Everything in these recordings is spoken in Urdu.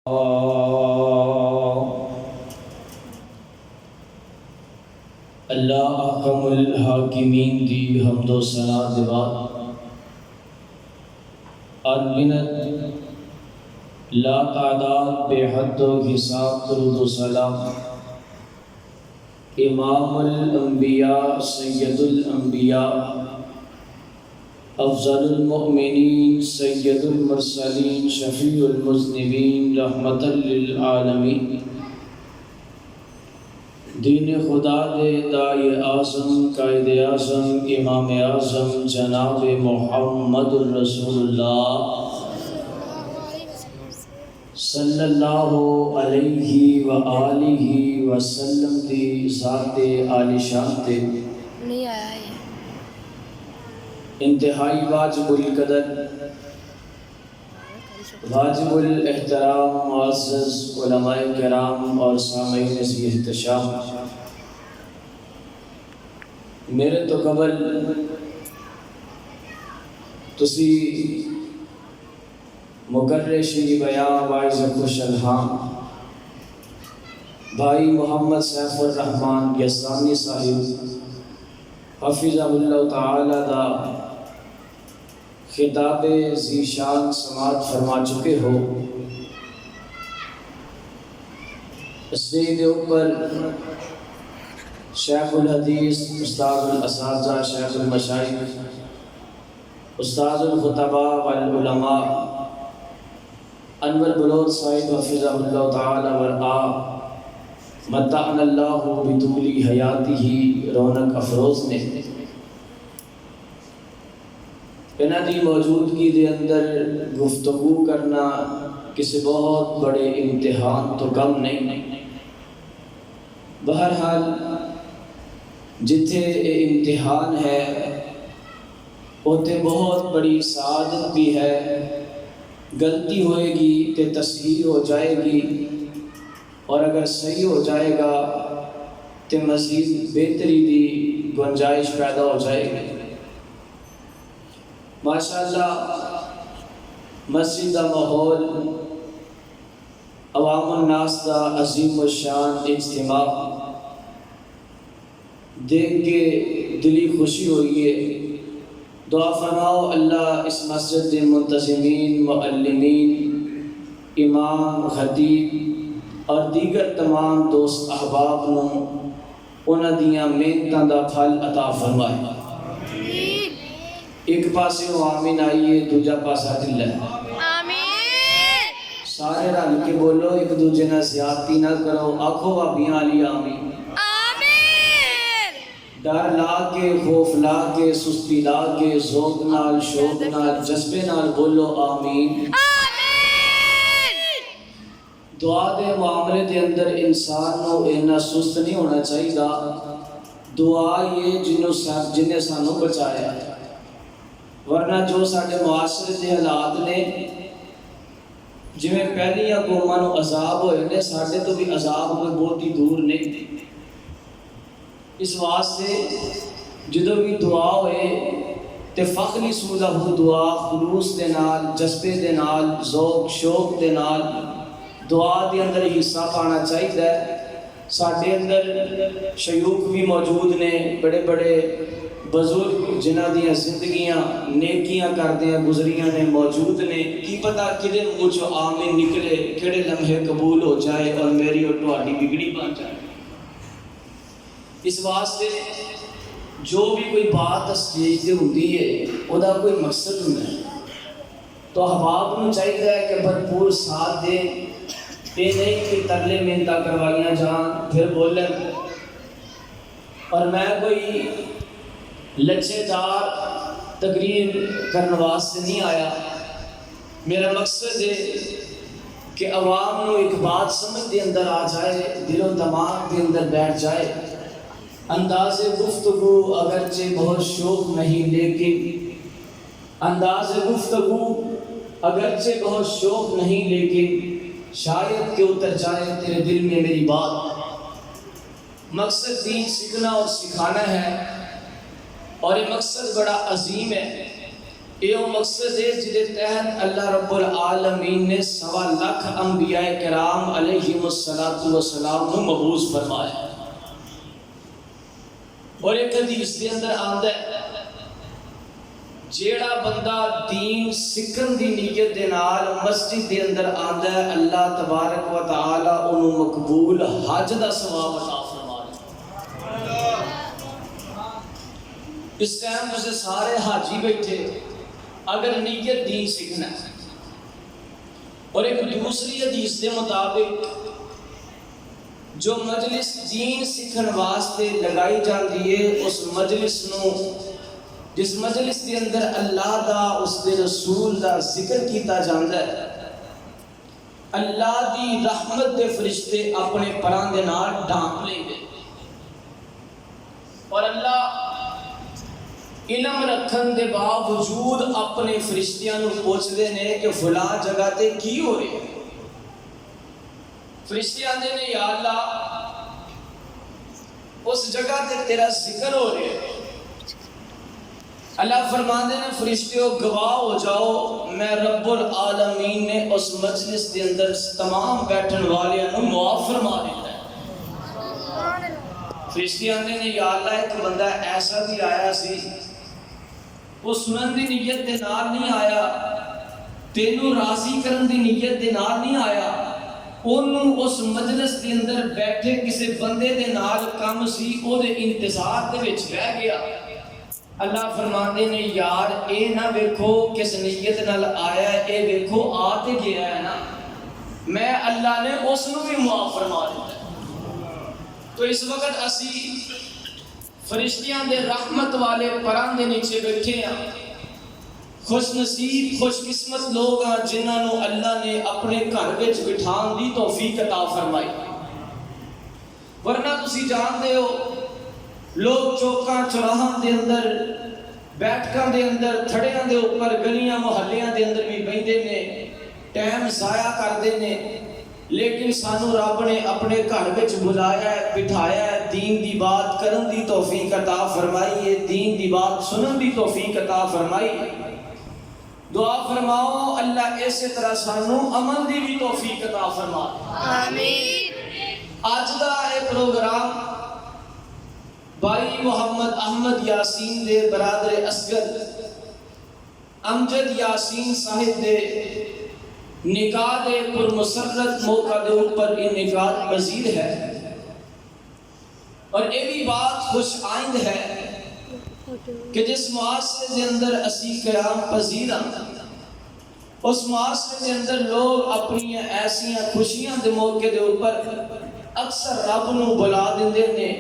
اللہ احکم الحاکمین دی حمد و ثنا دے بعد انگنت لا تعداد بے حد و حساب درود و سلام امام الانبیاء سید الانبیاء افضل المؤمنین سید المرسلین شفیع المذنبین رحمت للعالمین دین خدا دے دائی اعظم قائد اعظم امام اعظم جناب محمد الرسول اللہ صلی اللہ علیہ وآلہ وسلم دی ذات عالی شان تے انتہائی واجب القدر واجب الاحترام معزز علماء کرام اور سامعین ذی احتشام، میرے تو قبل تسی مقرر شری بیان واعظ خوش الحام بھائی محمد سیف الرحمن یزدانی صاحب حفظہ اللہ تعالی دا خطاب ذیشان سماعت فرما چکے ہو۔ اسٹیج اوپر شیخ الحدیث، استاد الاساتذہ، شیخ المشائخ، استاد الخطباء والعلماء انور بلوچ صاحب حفظہ اللہ تعالی ورعاہ متعنا اللہ بطول حیاتہ رونق افروز نے انہاں دی موجودگی دے اندر گفتگو کرنا کسی بہت بڑے امتحان تو کم نہیں۔ بہرحال جتھے امتحان ہے اوتے بہت بڑی سعادت بھی ہے، غلطی ہوئے گی تے تصحیح ہو جائے گی، اور اگر صحیح ہو جائے گا تے مزید بہتری دی گنجائش پیدا ہو جائے گی۔ ماشاءاللہ مسجد دا ماحول، عوام الناس دا عظیم الشان اجتماع دیکھ کے دلی خوشی ہوئی ہے۔ دعا فرماؤ اللہ اس مسجد دے منتظمین، معلمین، امام، خطیب اور دیگر تمام دوست احباب نوں انہاں دیاں محنتاں دا پھل عطا فرمائے۔ ایک پاسے آمین آئیے، دوجا پاسا دل ہے آمین۔ سارے رل کے بولو، ایک دوجے نہ زیادتی نہ کرو، آنکھوں وابیاں علی آمین آمین۔ ڈر لا کے، خوف لا کے، سستی لا کے، ذوق نال، شوق نال، جذبے نال بولو آمین آمین۔ دعا دے معاملے دے اندر انسان نو اینا سست نہیں ہونا چاہیے گا۔ دعا یہ جنہیں سانو بچایا ہے، ورنہ جو ساڑھے معاشرے دے حالات نے جی میں پہلی یا قوماں نو عذاب ہوئے نے، ساڑھے تو بھی عذاب کوئی بہت ہی دور نہیں۔ اس واسطے جدو بھی دعا ہوئے تے فخلی سودہ ہو دعا خلوص دے نال، جذبے دے نال، ذوق شوق دے نال دعا دے اندر حصہ پانا چاہیے۔ ساڑھے اندر شیوخ بھی موجود نے، بڑے بڑے بزرگ جنہ دیاں زندگیاں نیکیاں کردے ہیں گزریاں نے موجود نے، کی پتہ کدے منہ چو آمین نکلے، کڑے لمحے قبول ہو جائے اور میری اور تہاڈی بگڑی بن جائے۔ اس واسطے جو بھی کوئی بات اسٹیج تے ہوندی ہے او دا کوئی مقصد ہوندا ہے، تو احباب نوں چاہیے ہے کہ بھرپور ساتھ دے، یہ نہیں کہ ترلے محنتاں کروائیاں جان پھر بولیں۔ اور میں کوئی لچے دار تقریر کرنے واسطے نہیں آیا، میرا مقصد ہے کہ عوام نو ایک بات سمجھ دے اندر آ جائے، دل و دماغ دے اندر بیٹھ جائے۔ انداز گفتگو اگرچہ بہت شوق نہیں، لیکن انداز گفتگو اگرچہ بہت شوق نہیں، لیکن شاید کہ اتر جائے تیرے دل میں میری بات۔ مقصد دین سیکھنا اور سکھانا ہے، اور یہ مقصد بڑا عظیم ہے۔ یہ وہ مقصد ہے جہدے تحت اللہ رب العالمین نے 1.25 لاکھ انبیاء کرام علیہم الصلاۃ والسلام کو مبعوث فرمایا. اور ایک حدیث کے اندر آندا ہے جیڑا بندہ دین سکھن دی نیت دے نال مسجد دے اندر آندا ہے اللہ تبارک و تعالی انہوں مقبول حج دا ثواب عطا فرما دے. اس ٹائم تسے سارے حاجی بیٹھے اگر نیت دین سیکھنا ہے. اور ایک دوسری حدیث کے مطابق جو مجلس دین سیکھن واسطے لگائی جاتی ہے اس مجلس نو جس مجلس کے اندر اللہ دا اس دے رسول دا ذکر کیتا جاتا ہے اللہ دی رحمت دے فرشتے اپنے پراں دے نال ڈھانپ لیں گے اور اللہ علم رکھن دے باوجود اپنے فرشتیاں نو پوچھدے نے کہ فلاں جگہ تے کی ہو رہے ہیں. فرشتے آندے نے یا اللہ اس جگہ تے تیرا ذکر ہو رہے ہیں. اللہ فرماندے نے فرشتیوں گواہ ہو جاؤ میں رب العالمین نے اس مجلس دے اندر تمام بیٹھن والیاں نو معاف فرما دیتا ہے. فرشتے آندے نے یا اللہ ایک بندہ ایسا بھی آیا سی وہ سنن دی نیت دے نال نہیں آیا تینوں راضی کرن دی نیت دے نال نہیں آیا انہوں اس مجلس دے اندر بیٹھے کسی بندے دے نال کم سی او دے انتظار دے وچ رہ گیا. اللہ فرماندے نے یار اے نہ ویکھو کس نیت نال آیا ہے اے ویکھو آ تے گیا ہے نا میں اللہ نے اس نو بھی معاف فرما دیتا. تو اس وقت اسی فرشتیاں دے رحمت والے پراں دے نیچے بیٹھے ہیں. خوش نصیب خوش قسمت لوگ ہیں جنہاں نو اللہ نے اپنے گھر وچ بٹھان دی توفیق عطا فرمائی. ورنہ تسی جانتے ہو لوگ چوکاں چوراہاں دے اندر بیٹھکاں دے اندر تھڑیاں دے اوپر گلیاں محلیاں دے اندر بھی بیٹھے نے ٹائم ضائع کردے نے لیکن سانو رب نے اپنے گھر وچ بلایا ہے بٹھایا ہے دین دی بات کرن دی توفیق عطا فرمائی ہے دین دی بات سنن دی توفیق عطا فرمائی. دعا فرماؤ اللہ اسی طرح سانو عمل دی بھی توفیق عطا فرما. آمین. آج دا اے پروگرام بھائی محمد احمد یاسین دے برادر اصغر امجد یاسین صاحب دے نکاح دے پر مسرت موقع دے اوپر یہ نکاح مزید ہے اور یہ بھی بات خوش آئند ہے کہ جس معاشرے دے اندر اسی قیام پذیر ہیں اس معاشرے دے اندر لوگ اپنی ایسیاں خوشیاں دے موقع دے اوپر اکثر رب نو بلا دیندے نے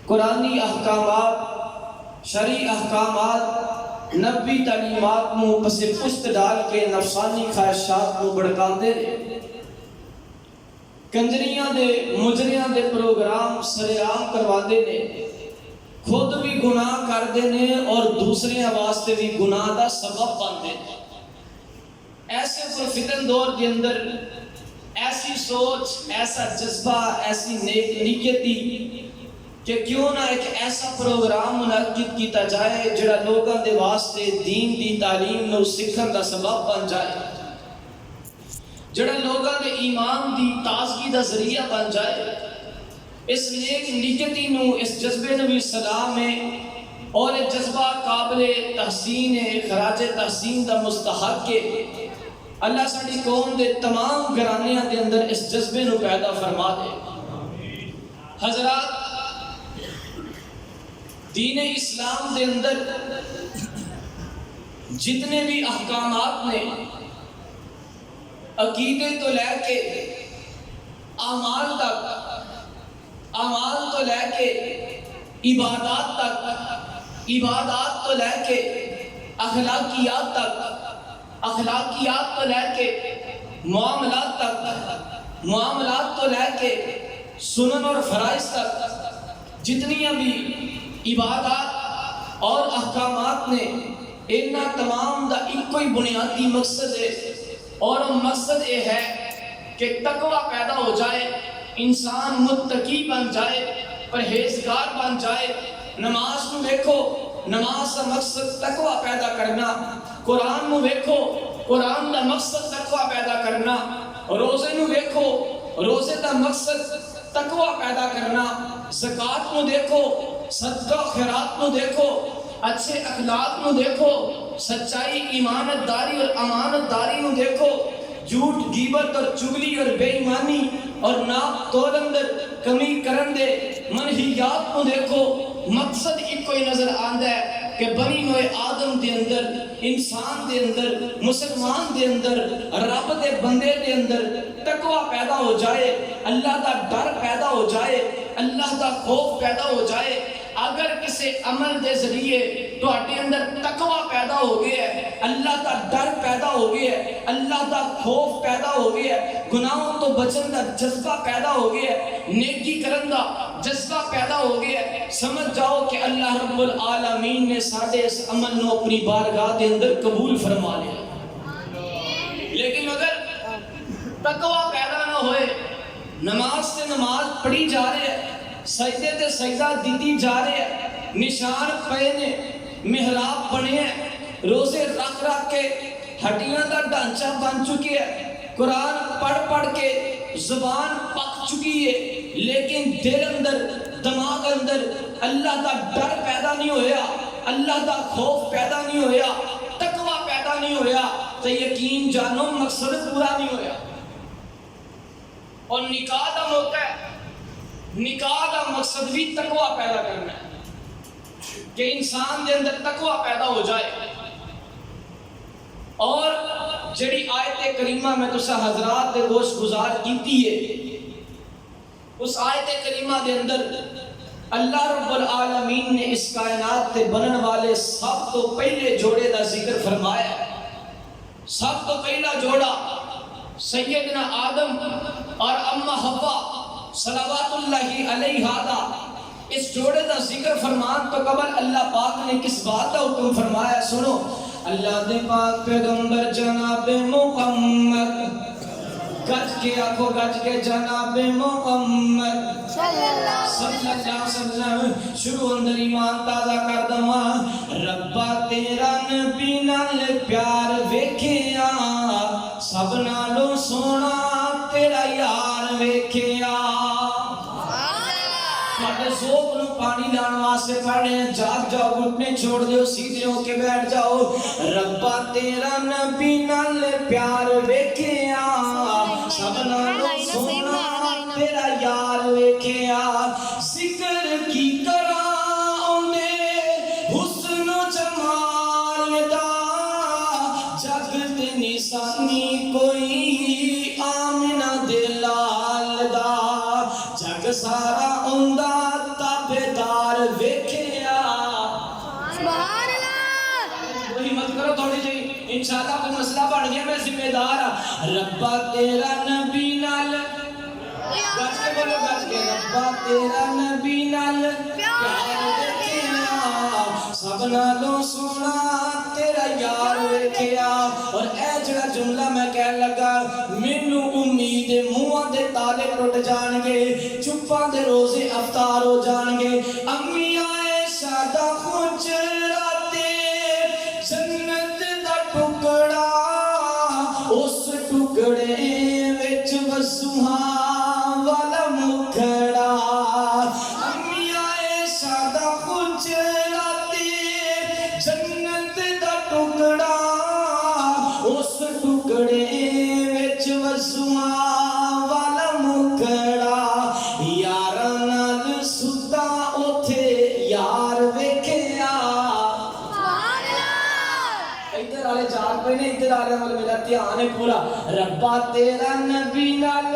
قرآنی احکامات شرعی احکامات نبی تعلیمات نو پس پشت ڈال کے نفسانی خواہشات نو بڑکاندے نے کنجریاں دے مجریاں دے پروگرام سرعام کرواندے نے خود بھی گناہ کردے نے اور دوسرے واسطے بھی گناہ دا سبب بندے نے. ایسے پرفتن دور کے اندر ایسی سوچ ایسا جذبہ ایسی نیتی کہ کیوں نہ ایک ایسا پروگرام منعقد کیتا جائے جڑا لوگاں دے واسطے دین دی تعلیم نو سکھن دا سبب بن جائے جڑا لوگاں دے ایمان دی تازگی دا ذریعہ بن جائے. اس نیک نیتی نو اس جذبے نو بھی سلام ہے اور جذبہ قابل تحسین ہے خراج تحسین دا مستحق ہے. اللہ ساڈی قوم دے تمام گھرانیاں دے اندر اس جذبے نو پیدا فرما دے. حضرات دین اسلام دے اندر جتنے بھی احکامات نے عقیدے تو لے کے اعمال تو لے کے عبادات تک عبادات تو لے کے اخلاقیات تک اخلاقیات تو لے کے معاملات تک معاملات تو لے کے سنن اور فرائض تک جتنیاں بھی عبادات اور احکامات نے انہاں تمام دا ایک کوئی بنیادی مقصد ہے اور مقصد یہ ہے کہ تقوی پیدا ہو جائے انسان متقی بن جائے پرہیزگار بن جائے. نماز کو دیکھو نماز کا مقصد تقوی پیدا کرنا قرآن نو ویکھو، قرآن دا مقصد تقوی پیدا کرنا. روزے نو ویکھو، روزے دا مقصد تقوی پیدا کرنا. زکات نو دیکھو، صدقہ خیرات نو دیکھو، اچھے اخلاق نو دیکھو، سچائی ایمانت داری اور امانت داری نو دیکھو، جھوٹ غیبت اور چگلی اور بے ایمانی اور ناپ تول اندر کمی کرن دے منہیات کو دیکھو. مقصد ایک کوئی نظر آندا ہے کہ بنی نوع آدم دے اندر، انسان دے اندر، مسلمان دے اندر، رب دے بندے دے اندر تقوی پیدا ہو جائے، اللہ دا ڈر پیدا ہو جائے، اللہ دا خوف پیدا ہو جائے. اگر کسی عمل دے ذریعے تو اٹھے اندر تقوی پیدا ہو گیا ہے، اللہ دا ڈر پیدا ہو گیا ہے، اللہ دا خوف پیدا ہو گیا ہے، گناہوں تو بچن دا جذبہ پیدا ہو گیا ہے، نیکی کرن دا جذبہ پیدا ہو گیا ہے، سمجھ جاؤ کہ اللہ رب العالمین نے ساڑھے اس عمل نو اپنی بارگاہ دے اندر قبول فرما لیا. لیکن اگر تقوی پیدا نہ ہوئے، نماز سے نماز پڑھی جا رہے ہیں، سجدے تے سجدہ دیتی جا رہے ہیں، نشان پے نے، محراب بنے ہیں، روزے رکھ رکھ کے ہڈیاں دا ڈھانچہ بن چکی ہے، قرآن پڑھ پڑھ کے زبان پک چکی ہے، لیکن دل اندر دماغ اندر اللہ دا ڈر پیدا نہیں ہویا، اللہ دا خوف پیدا نہیں ہویا، تقوی پیدا نہیں ہویا، تو یقین جانو مقصد پورا نہیں ہویا. اور نکاح دا موقع ہے، نکاح کا مقصد بھی تقوی پیدا کرنا ہے کہ انسان دے اندر تقوی پیدا ہو جائے. اور جڑی آیت کریمہ میں تسا حضرات دے گوش گزار کیتی ہے، اس آیت کریمہ دے اندر اللہ رب العالمین نے اس کائنات تے بنن والے سب تو پہلے جوڑے دا ذکر فرمایا ہے. سب تو پہلا جوڑا سیدنا آدم اور اماں حوا صلوات اللہ علیہ دا، اس جوڑے دا ذکر فرمان تو قبل اللہ پاک نے کس بات کا حکم فرمایا؟ سنو، اللہ دے پاک پیغمبر جناب محمد، گج کے آنکھوں گج کے جناب محمد صلی اللہ علیہ وسلم، شروع اندر ایمان تازہ کر دما. ربا تیرا نبی نال پیار ویکھیا، سب نالوں سونا تیرا یار ویکھیا. ذوق نو پانی لان واسطے پڑھنے ہیں، جاگ جاؤ، گھٹنے چھوڑ دیو، سیدھے ہو کے بیٹھ جاؤ. ربا تیرا نبی نال پیار ویکھیا، سب نالوں سونا تیرا یار ویکھیا. ذکر کی کراں اوندے حسن و جمال دا، جگ تے نشانی کوئی آمنہ دے لال دا، جگ سارا اوندا تابدار ویکھیا. سبحان اللہ. وہی مت کرو تھوڑی جی، انشاءاللہ کوئی مسئلہ بڑھ گیا میں ذمہ دار. ربا تیرا نبی نال، گج کے بولو گج کے، ربا تیرا نبی نال پیار ویکھیا، سب نالوں سونا تیرا یار ویکھیا. اور اے جڑا جملہ میں کہن لگا، مینوں امید منہاں دے تالے ٹوٹ جان گے، چپاں دے روزے افطار ہو جان گے. امی عائشہ دا حجراتے جنت دا ٹکڑا، اس ٹکڑے وچ وسوہاں والا مکھڑا. امی عائشہ دا حجراتے جنت دا ٹکڑا، اس ٹکڑے وچ وسوہاں والا مکھڑا. یاراں نال ستا اوتھے یار ویکھیا. ادھر والے جاگ پے نے، ادھر والے وال میرا دھیان ہے پورا. ربا تیرا نبی نال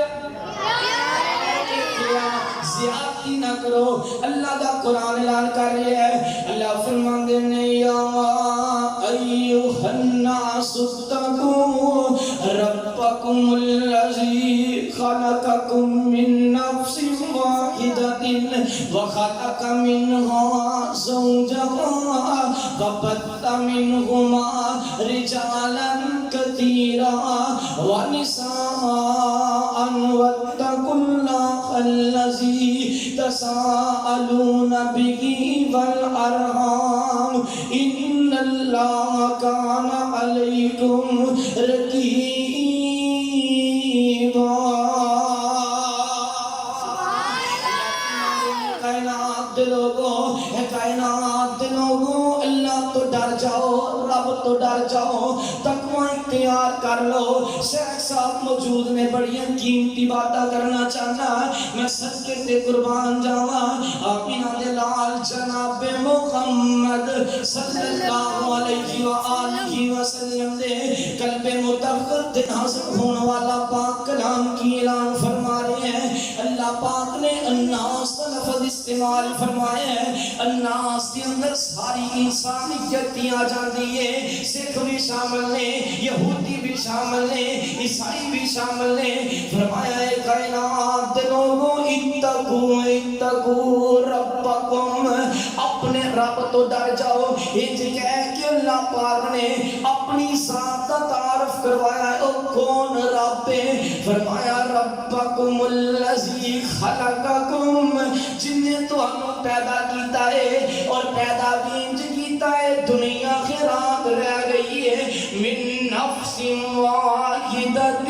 زیادتی نہ کرو. اللہ دا قرآن اعلان کر رہا ہے، اللہ فرماندے نے یا ایھا الناس اتقوا ربکم الذی خلقکم من نفس واحدۃ وخلق منها زوجها وبث منهما رجالا كثيرا ونساء واتقوا الله الذي تساءلون به والأرحام إن الله كان تو ڈر جاؤ، تقوی اختیار کر لو۔ شیخ صاحب موجود نے، بڑی قیمتی باتیں کرنا چاہنا، میں صدقے تے قربان جاواں۔ آمینہ دے لال جناب محمد صلی اللہ علیہ وآلہ وسلم دے قلب مطہر تے نازل ہونے والا پاک کلام کی اعلان فرما رہے ہیں۔ اللہ پاک نے الناس کا لفظ استعمال فرمایا ہے۔ الناس کے اندر ساری انسانیت آ جاتی ہے، سکھ بھی شامل نے، یہودی بھی شامل نے، عیسائی بھی شامل نے۔ فرمایا ہے کائنات دے لوگوں اتقوا اتقوا ربکم، اپنے رب تو ڈر جاؤ۔ یہ کہہ کہ اللہ پاک نے اپنی ذات کا تعارف کروایا ہے، او کون رب ہے؟ فرمایا ربکم الذی خلقکم، جن نے تمہیں پیدا کیتا ہے اور پیدا بھی انج کیتا ہے دنیا خراب رہ گئی ہے۔ من نفس واحدۃ،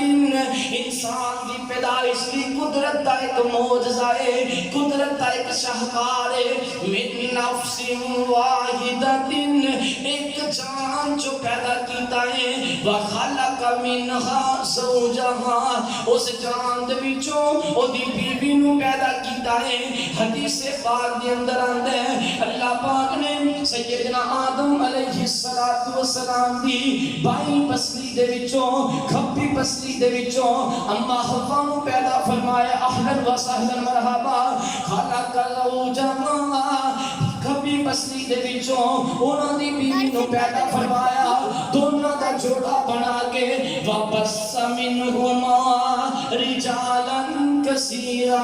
انسان کی پیدائش کی قدرت کا ایک معجزہ ہے، قدرت کا ایک شاہکار ہے۔ من نفس واحدۃ، ایک جان جو پیدا کیتا ہے، وخلق منها زوجها، اس جان دے وچوں او دی بیوی نو پیدا کیتا ہے۔ حدیث پاک دے اندر آندا ہے اللہ پاک نے سیدنا آدم علیہ السلام دی بائیں پسلی دے وچوں، کھبی پسلی دے وچوں اما حوا نو پیدا فرمایا۔ اہلا و سہلا مرحبا، خلق زوجها، کھبی پسلی دے وچوں انہاں دی بیوی نو پیدا فرمایا، دونوں دا جوڑا بنا کے وَبَثَّ مِنْهُمَا رِجَالًا كَثِيرًا۔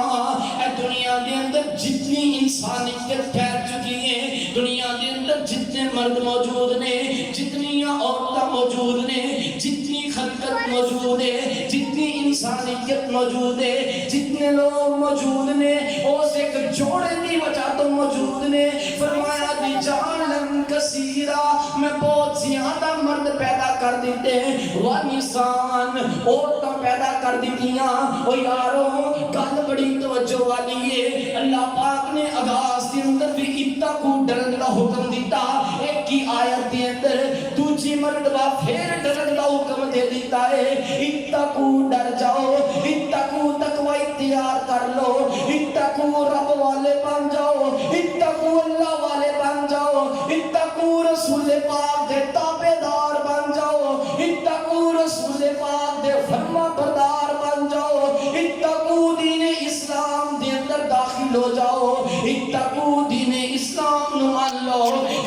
اے دنیا دے اندر جتنی انسانیت پھیل چکی ہے، دنیا دے اندر جتنے مرد موجود نے، جتنی عورتیں موجود نے، جتنی خلقت موجود ہے، جتنی انسانیت موجود ہے، جتنے لوگ موجود نے، اس ایک جوڑے کی وجہ تو موجود نے۔ فرمایا رِجَالًا كَثِيرًا، میں بہت زیادہ مرد پیدا کر دیتے ہیں، وَنِسَاءً، عورتیں پیدا کر دیتیاں۔ او یارو گل بڑی توجہ والی ہے، اللہ پاک نے آغاز کے اندر بھی اتقوا ڈرن کا حکم دیتا، ایک ہی آیت کے اندر دوسری مرتبہ پھر ڈرن کا حکم دے دیتا ہے۔ اتقوا ڈر جاؤ، اتقوا تقوی اختیار کر لو، اتقوا رب والے بن جاؤ، اتقوا اللہ والے بن جاؤ، اتقوا رسول پاک دے تابعدار بن جاؤ، اتقوا رسول پاک دے فرما بردار بن جاؤ، اتقوا دین اسلام دے اندر داخل ہو جاؤ، اتقوا دین اسلام نو مان لو،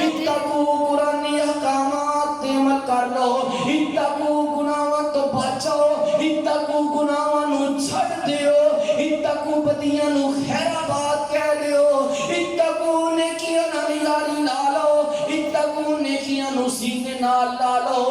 اتقوا قرآنی احکامات تے عمل کر لو، اتقوا گناہاں تو بچاؤ، اتقوا گناہاں نو چھڑ دیو، اتقوا بدیاں نو خیر آباد کہہ دیو، اتقوا نیکیاں نال یاری لا لو، اتقوا نیکیاں نو سینے نال لا لو۔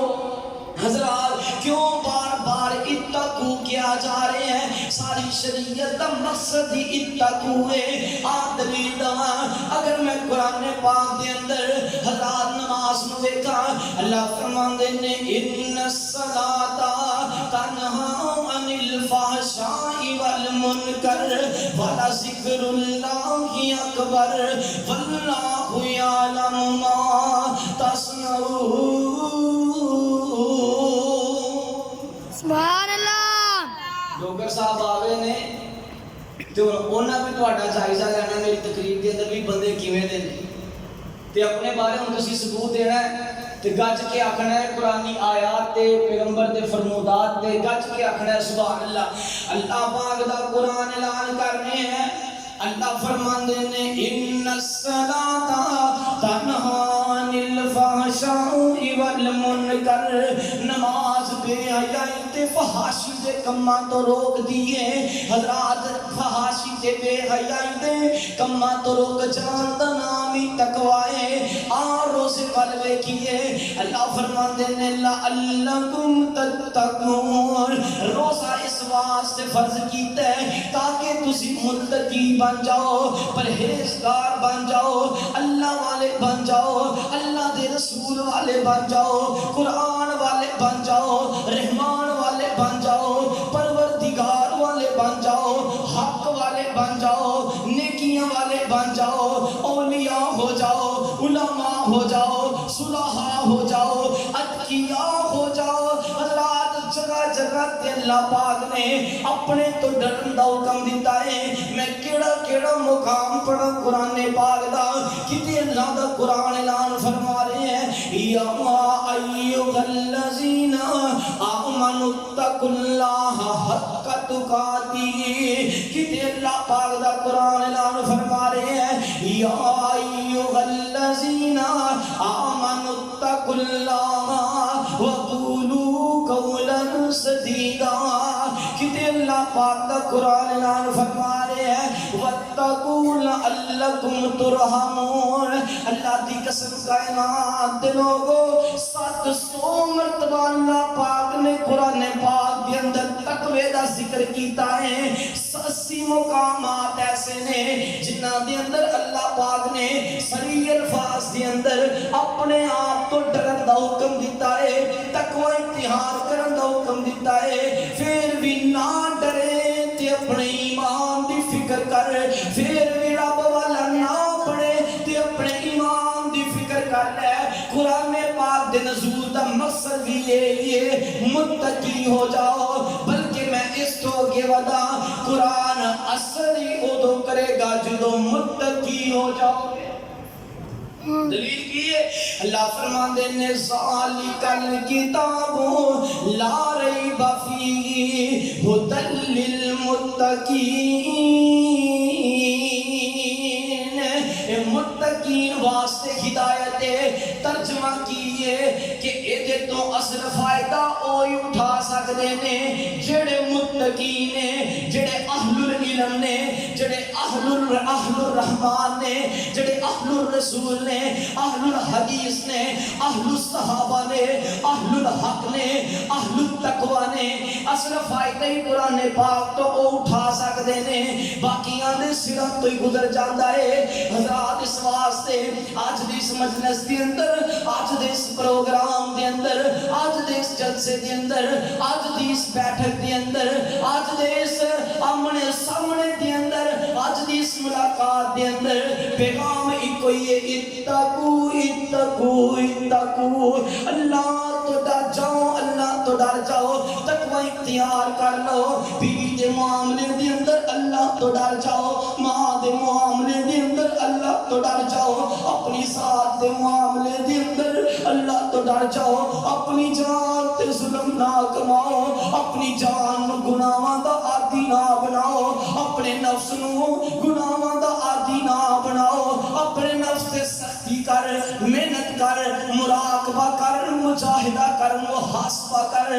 حضرات کیوں بار بار اتقوا کیا جا رہے ہیں؟ ساری شریعت کا مقصد ہی اتقوا ہے۔ آپ دلیل دواں، اگر میں قرآن پاک دے اندر حضرات نماز نو دیکھا، اللہ فرماندے نے ان الصلاۃ تنہی عن الفحشاء والمنکر ولذکر اللہ اکبر واللہ یعلم ما تصنعون۔ سبحان اللہ۔ ڈوگر صاحب آگے نے تو انہاں بھی تہاڈا جائزہ لینا میری تقریر دے اندر بھی بندے کیویں دے نے تے اپنے بارے ہن تسی ثبوت دینا ہے تے گج کے آکھنا ہے قرآنی آیات تے پیغمبر دے فرمودات تے گج کے آکھنا ہے سبحان اللہ۔ اللہ پاک دا قرآن اعلان کرنے ہیں، اللہ فرماندے نے ان الصلاۃ تنہی عن الفحشاء والمنکر، نماز بے حیائی تے فحاشی دے کماں تو روک دیے۔ حضرات فحاشی تے بے حیائی دے کماں تو روک جان دا نام ہی تقوی ہے۔ اور روزے قلبے کیے اللہ فرماندے نے لعلکم تتقون، روزہ اس واسطے فرض کیتا ہے تاکہ تسی متقی بن جاؤ، پرہیزگار بن جاؤ، اللہ والے بن جاؤ، اللہ دے رسول والے بن جاؤ، قرآن والے بن جاؤ، رحمان والے بن جاؤ، پروردگار والے بن جاؤ، حق والے بن جاؤ، نیکیاں والے بن جاؤ، اولیاء ہو جاؤ، علماء ہو جاؤ، صلحاء ہو جاؤ، کرتے اللہ پاک نے اپنے تو ڈرن دا حکم دیتا ہے. میں کیڑا کیڑا مقام پڑھا قرآن پاک دا کتے اللہ دا قرآن اعلان فرما رہے ہیں یا ایھا الذین آمنوا اتقوا اللہ حق تقاته. کتے اللہ پاک دا قرآن اعلان فرما رہے ہیں یا ایھا الذین آمنوا اتقوا اللہ وقولوا قولا سدیدا. کتے اللہ پاک دا قرآن اعلان فرما رہے ہیں واتقوا لعلکم ترحمون. اللہ دی قسم کائنات دے لوگو 700 مرتبہ اللہ پاک نے قرآن پاک دے اندر تقوی دا ذکر کیتا ہے. 80 مقامات ایسے نے جنہ دے اندر اللہ پاک نے صریح الفاظ دے اندر اپنے آپ تو ڈرن دا حکم دیتا ہے, تقوی اختیار کرن دا حکم دیتا ہے. پھر بھی نہ ڈرے تے اپنے ایمان دی فکر کر, پھر بھی رب والا نہ پڑے تے اپنے ایمان دی فکر کر لے. قرآن پاک دے نزول دا مقصد بھی یہ متقی ہو جاؤ, بلکہ میں اس تو آگے ودا قرآن اثر ہی ادو کرے گا جدو متقی ہو جاؤ. دلیل کی ہے اللہ فرماندے نے ذالک الکتاب لا ریب فیہ ھدی للمتقین. متقین واسطے ہدایت ترجمہ کیے کہ ایدے تو اصل فائدہ اوہی اٹھا سکتے نے جڑے متقین نے, جڑے اہل العلم نے, جڑے اہل الرحمن نے, جڑے اہل الرسول نے, اہل الحدیث نے, اہل الصحابہ نے, اہل الحق نے, اہل التقوی نے. اصل فائدہ ہی قرآن پاک تو او اٹھا سکتے نے, باقیاں دے سرت تو ہی گزر جاندہ ہے. حضرات اس واسطے آج دی اس مجلس دی اندر, آج دی اس پروگرام دی اندر, آج دی اس جلسے دی اندر, آج دی اس بیٹھک دی اندر, آج دی اس آمنے سامنے دی اندر, آج دی اس ملاقات دی اندر پیغام ایک کوئی ہے اتقو اتقو اتقو. اللہ تو ڈر جاؤ, اللہ تو ڈر جاؤ, تقوی اختیار کر لو. بیوی دے معاملے دے اندر اللہ تو ڈر جاؤ, ماں دے معاملے دے اندر اللہ تو ڈر جاؤ, اپنی ذات دے معاملے دے اندر اللہ تو ڈر جاؤ. اپنی جان تے ظلم نہ کماؤ, اپنی جان نو گناہاں دا عادی نہ بناؤ, اپنے نفس نو گناہاں دا عادی نہ بناؤ. اپنے نفس تے سختی کر, محنت کر, مراقبہ کر, مجاہدہ کر, محاسبہ کر,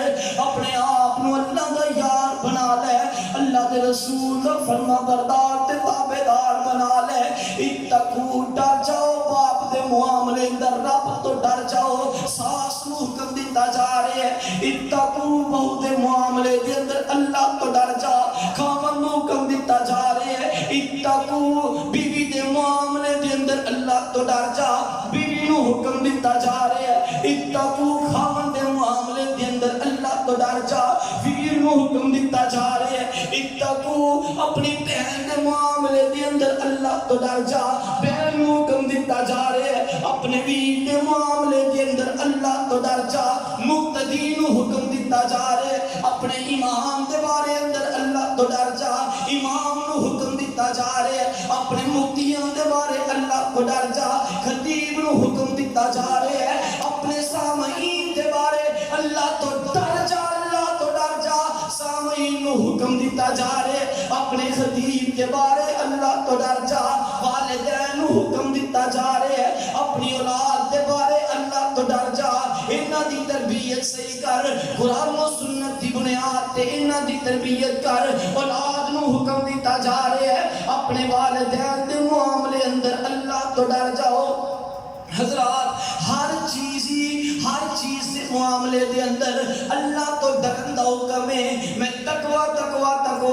اپنے آپ نو اللہ دا یار بنا لے, اللہ دے رسول دا فرما بردار تے تابعدار بنا لے. اتقو ڈر جاؤ باپ دے معاملے اندر, رب تو ڈر جاؤ. ساس نو حکم دیتا جا رہے ہیں اتقو بہو دے معاملے دے اندر اللہ تو ڈر جا. خاوند نو حکم دیتا جا رہے ہیں اتقو بیوی دے معاملے دے اندر اللہ تو ڈر جا. بیوی نو حکم دیتا جا رہے ہیں اتقو خاوند دے معاملے دے اندر اللہ تو ڈر جا. بیوی نو حکم دیتا جا رہے ہیں اتقو اپنی بہن دے معاملے دے اندر اللہ تو ڈر جا. بہن نو حکم دیتا جا رہے ہیں اپنے بیوی دے معاملے دے اندر اللہ تو ڈر جا. مقتدی نو حکم دیتا جا رہے ہیں اپنے امام دے بارے اندر اللہ تو ڈر جا. امام نو حکم دیتا جا رہے ہیں اپنے مفتیاں دے بارے اللہ تو ڈر جا. خطیب نو حکم دیتا جا رہے ہیں اپنے سامعین دے بارے اللہ تو ڈر جا, اللہ تو ڈر جا. سامعین نو حکم دیتا جا رہے اپنے خطیب کے بارے اللہ تو ڈر جا. والدین نو حکم دیتا جا رہے ہیں اپنی اولاد دے بارے اللہ تو ڈر جا. انہاں دی تربیت صحیح کر, قرآن و سنت دی بنیاد تے انہاں دی تربیت کر. اولاد نو حکم دیتا جا رہے ہیں اپنے والدین دے معاملے اندر اللہ تو ڈر جاؤ. حضرات ہر چیز سے معاملے دے اندر اللہ تو ڈرن دا حکم ہے. میں تقوی تقوی تقوی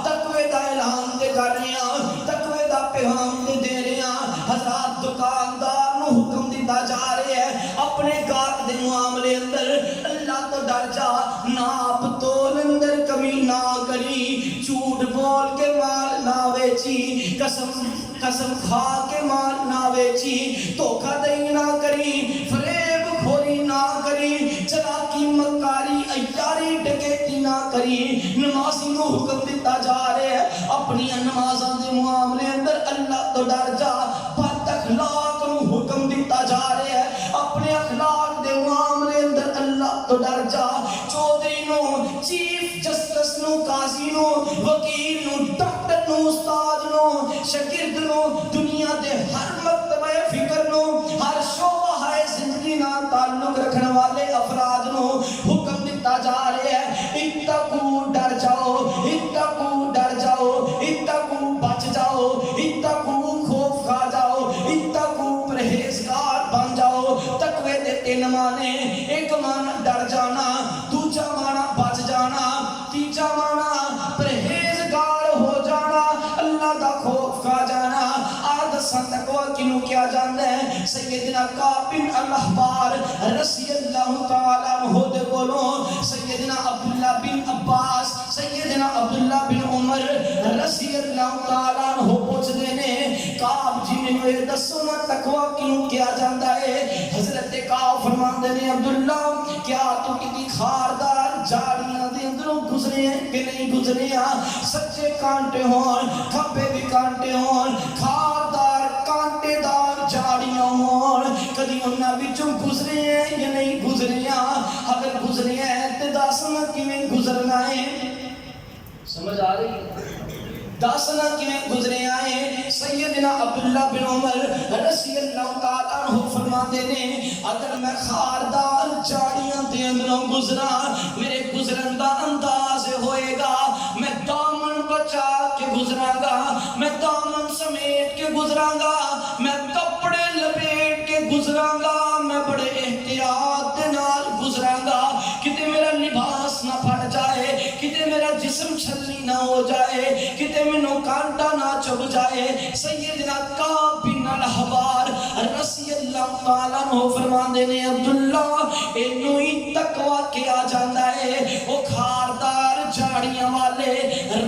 تقوی دا اعلان دے کر رہے ہیں, تقوی دا پیغام دے رہے ہیں. حضرات دکاندار نو حکم دیتا جا رہے ہیں اپنے گاہک دے معاملے اندر اللہ تو ڈر جا. ناپ تول اندر کمی نہ کری, جھوٹ بول کے مال نہ بیچی, قسم کھا کے مال نہ بیچی, دھوکہ دہی نہ کری, فریب خوری نہ کری, چلاکی مکاری عیاری ڈکیتی نہ کری نمازی نو حکم دیتا جا رہے ہیں اپنی نمازاں دے معاملے اندر اللہ تو ڈر جا بد اخلاق نو حکم دیتا جا رہے ہیں اپنے اخلاق دے معاملے اندر اللہ تو ڈر جا چودھری نو چیف جسٹس نو قاضی نو وکیل نو ڈاکٹر نو استاد نو شاگرد نو دنیا دے ہر مرتبہ فکر نو ہر شعبہ زندگی نہ تعلق رکھنے والے افراد نو حکم دیتا جا رہے ہیں اتقو ڈر جاؤ اتقو ڈر جاؤ اتقو بچ جاؤ اتقو خوف کھا جاؤ اتقو پرہیزگار بن جاؤ تقوی دے تین معنی ایک معنی ڈر جانا دوسرا معنی بچ جانا تیسرا معنی پرہیزگار ہو جانا اللہ دا خوف کھا جانا تقوی کنو کیا جاندا ہے سیدنا کعب بن الاحبار رضی اللہ تعالی عنہ دے کولوں سیدنا عبداللہ بن عباس سیدنا عبداللہ بن عمر رضی اللہ تعالی عنہ پوچھدے نے کعب جی مینوں یہ دسو نا تقوی کنو کیا جاندا ہے حضرت کعب فرماندے نے عبداللہ کیا تو کتی خاردار جھاڑیاں دے اندروں گزرے ہیں کہ نہیں گزرے ہیں سچے کانٹے ہون کھبے بھی کانٹے ہون خاردار کانٹے دار جھاڑیاں ہون کدی انہاں وچوں گزرے ہیں یا نہیں گزرے ہیں اگر گزرے ہیں تے دسنا کیویں گزرنا ہے سمجھ آ رہی ہے دسنا کیویں گزرے آئے سیدنا عبداللہ بن عمر رضی اللہ تعالیٰ عنہ فرماتے نے اگر میں خاردار جھاڑیاں دے اندروں گزرا میرے گزرن دا انداز ہوئے گا میں دامن بچا کے گزراں گا میں دامن سمیٹ کے گزراں گا میں کپڑے لپیٹ کے گزراں گا میں بڑے احتیاط دے نال گزراں گا کتے میرا لباس نہ پھٹ جائے کتے میرا جسم چھلنی نہ ہو جائے کتے منو کانٹا نہ چب جائے سیدنا کعب بن الاحبار رضی اللہ تعالیٰ عنہ فرماندے نے عبداللہ اینو ہی تقوی کیا جاندا ہے وہ خاردار جھاڑیاں والے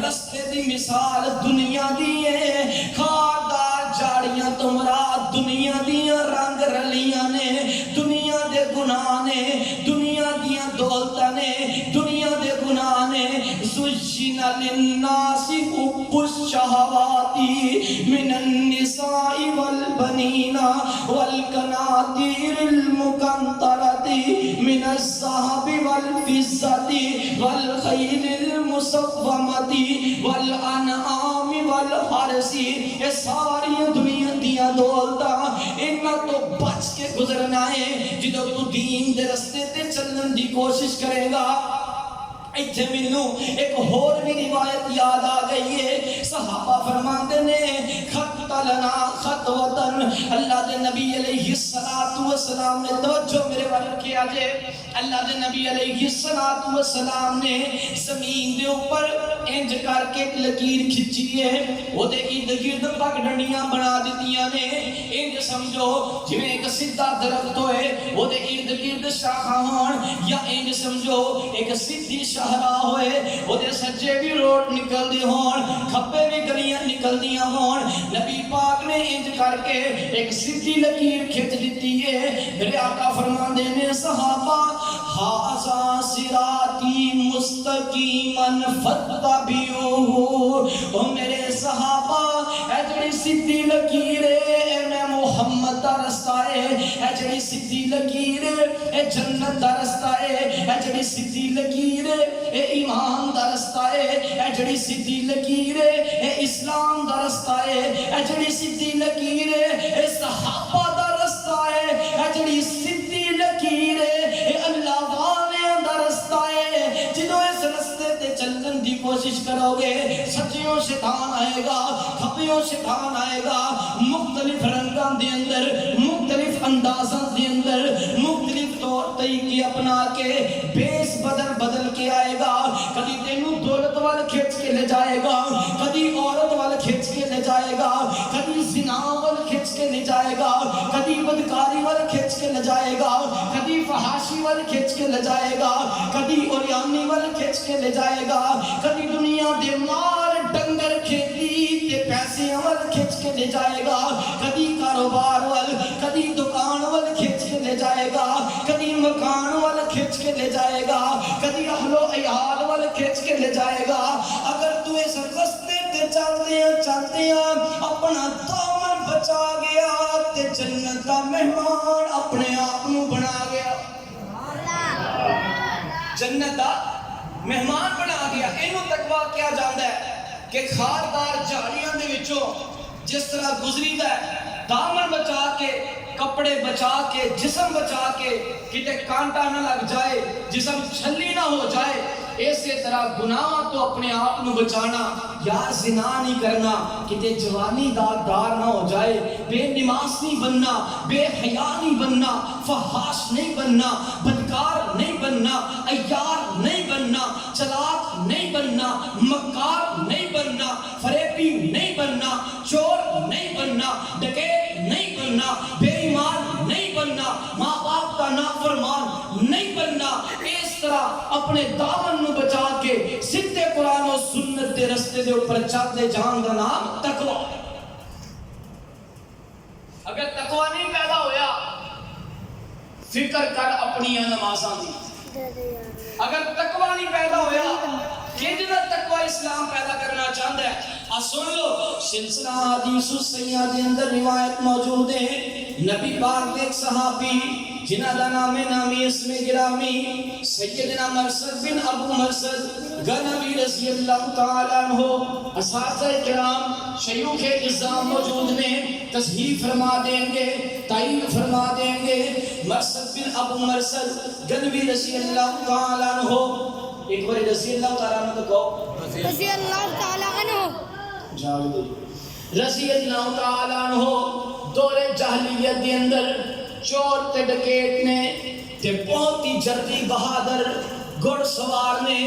رستے دی مثال دنیا دی ہے خاردار جھاڑیاں تو مراد دنیا دیاں رنگ رلیاں نے دنیا دے گناہ نے دنیا دیاں دولتاں نے دنیا دے گناہ نے زُجِّنَ لِلنَّاسِ حُبُّ الشَّهَوَاتِ مِنَ النِّسَاءِ وَالْبَنِينَ وَالْقَنَاطِيرِ الْمُقَنطَرَةِ مِنَ الذَّهَبِ وَالْفِضَّةِ وَالْخَيْلِ الْمُسَوَّمَةِ وَالْأَنْعَامِ وَالْحَرْثِ یہ ساری دنیا دیاں دولتاں انہاں تو بچ کے گزرنا ہے جدوں تو دین دے رستے تے چلن دی کوشش کرے گا ایتھے مینوں ایک اور بھی روایت یاد آ گئی ہے صحابہ فرماندے نے خط لنا خطوتن اللہ دے نبی علیہ السلام نے توجہ میرے وال کیا جے اللہ دے نبی علیہ السلام نے زمین دے اوپر انج کر کے لکیر کھچی ہے وہ دے ارد گرد پگ ڈنڈیاں بنا دتیاں نے انج سمجھو جویں ایک سیدھا درخت ہوئے وہ دے ارد گرد شاخاں ہون یا انج سمجھو ایک سیدھی شاہراہ ہوئے وہ دے سجے بھی روڈ نکل دی ہون کھپے بھی گلیاں نکل دیاں ہون نبی پاک نے انج کر کے ایک سیدھی لکیر کھچ دیتی ہے میرے آقا فرماندے نے صحابہ ھذا صراطی مستقیما فاتبعوہ او میرے صحابہ اے جڑی سیدھی لکیر ہے میں محمد دا رستہ ہے اے جڑی سیدھی لکیر ہے اے جنت دا رستہ ہے اے جڑی سیدھی لکیر ہے اے ایمان دا رستہ ہے اے جڑی سیدھی لکیر ہے اے اسلام دا رستہ ہے اے جڑی سیدھی لکیر ہے اے صحابہ دا رستہ ہے اے جڑی سیدھی لکیر ہے اے اللہ والیاں دا رستہ ہے جدوں اس رستے تے چلن دی کوشش کرو گے سچیوں شیطان آئے گا کھپیوں شیطان آئے گا مختلف رنگاں دے اندر مختلف اندازاں دے اندر مختلف طور طریقے اپنا کے بیس بدل کے آئے گا کدی تینوں دولت وال کھچ کے لے جائے گا کدی عورت وال کھچ کے لے جائے گا کدی زنا وال کھچ کے لے جائے گا کدی بدکاری وال کھچ کے لے جائے گا کدی فحاشی وال کھچ کے لے جائے گا کدی اوریانی وال کھچ کے لے جائے گا کدی دنیا دے مال ڈنگر کھیتی تے پیسے وال کھچ کے لے جائے گا کدی کاروبار وال کدی دکان وال کھچ کے لے جائے گا، کدی مکان وال کھچ کے لے جائے گا، کدی اہل و عیال وال کھچ کے لے جائے گا۔ اگر تو اس رستے تے چلتے ہیں اپنا دامن بچا گیا تے جنت دا مہمان اپنے آپ نو بنا گیا، جنت دا مہمان بنا گیا۔ اینو تقویٰ کیا جاندا ہے کہ خاردار جھاڑیاں دے وچوں جس طرح گزری دا ہے، دامن بچا کے، کپڑے بچا کے، جسم بچا کے، کتے کانٹا نہ لگ جائے، جسم چھلی نہ ہو جائے، اسی طرح گناہ تو اپنے آپ نو بچانا، یار زنا نہیں کرنا، کتے جوانی دار نہ ہو جائے، بے نماز نہیں بننا، بے حیا نہیں بننا، فحاش نہیں بننا، بدکار نہیں بننا، عیار نہیں بننا، چلاک نہیں بننا، مکار نہیں بننا، فریبی نہیں بننا، چور نہیں بننا، ڈکیت نہیں بننا، بے ایمان نہیں بننا، ماں باپ کا نافرمان نہیں بننا۔ اس طرح اپنے دامن نو بچا کے سیدھے قرآن و سنت دے رستے دے اوپر چلتے جان دا نام تقویٰ۔ اگر تقویٰ نہیں پیدا ہویا، فکر کر اپنی نمازاں دی۔ اگر تقویٰ نہیں پیدا ہویا، کیجنا تقویٰ اسلام پیدا کرنا چاہتا ہے۔ سن لو، سلسلہ حدیث السیئہ دے اندر روایت موجود ہے، نبی پاک ایک صحابی جنہ دا نامی اسم گرامی سیدنا مرثد بن ابو مرثد غنوی رضی اللہ تعالیٰ عنہ، اساتذہ کرام شیوخ اعظام موجود نے تصحیح فرما دیں گے، تائید فرما دیں گے۔ مرثد بن ابو مرثد غنوی رضی اللہ تعالیٰ عنہ، ایک بار رضی اللہ تعالیٰ عنہ تو کہو، رضی اللہ تعالیٰ عنہ، رضی اللہ تعالیٰ عنہ دور جاہلیت دے اندر چور تے ڈکیت نے تے بہت ہی جلدی بہادر گھڑ سوار نے